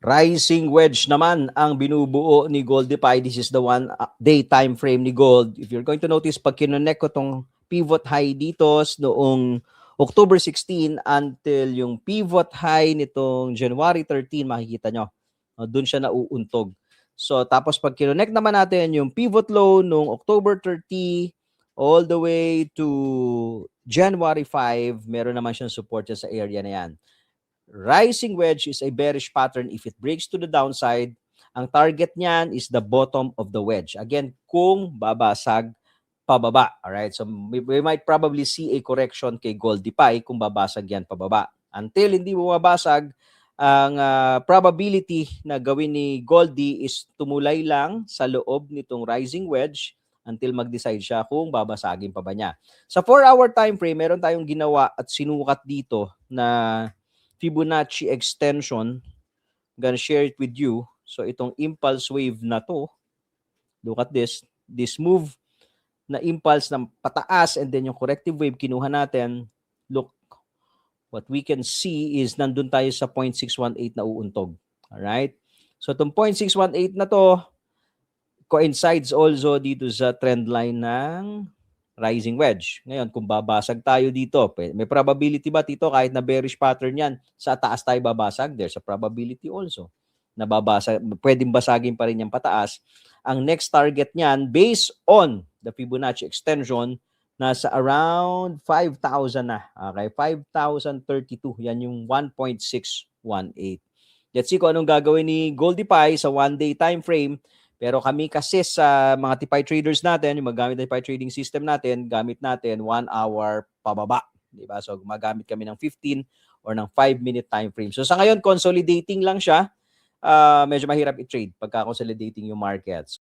Rising wedge naman ang binubuo ni Goldify. This is the one day time frame ni Gold. If you're going to notice, pag kinonect ko tong pivot high dito noong October 16 until yung pivot high nitong January 13, makikita nyo. Doon siya nauuntog. So, tapos pag kinonect naman natin yung pivot low noong October 30 all the way to January 5, meron naman siyang support sa area na yan. Rising wedge is a bearish pattern. If it breaks to the downside, ang target niyan is the bottom of the wedge. Again, kung babasag pababa. Alright, so we might probably see a correction kay Goldify kung babasag yan pababa. Until hindi bumabasag, ang probability na gawin ni Goldie is tumulay lang sa loob nitong rising wedge until mag-decide siya kung babasagin pa ba niya. Sa 4-hour time frame, meron tayong ginawa at sinukat dito na Fibonacci extension. I'm gonna share it with you. So itong impulse wave na to, look at this move na impulse ng pataas and then yung corrective wave kinuha natin. Look, what we can see is nandun tayo sa 0.618 na uuntog. Alright? So itong 0.618 na to coincides also dito sa trend line ng rising wedge. Ngayon, kung babasag tayo dito, may probability ba dito kahit na bearish pattern yan, sa taas tayo babasag? There's a probability also na babasag, pwedeng basagin pa rin yung pataas. Ang next target niyan, based on the Fibonacci extension, nasa around 5,000 na. Okay, 5,032. Yan yung 1.618. Let's see kung anong gagawin ni Goldify sa one-day time frame. Pero kami kasi sa mga TIPI traders natin, yung magamit ng TIPI trading system natin, gamit natin 1 hour pababa. Diba? So gumagamit kami ng 15 or ng 5-minute time frame. So sa ngayon, consolidating lang siya. Medyo mahirap i-trade pagka consolidating yung markets.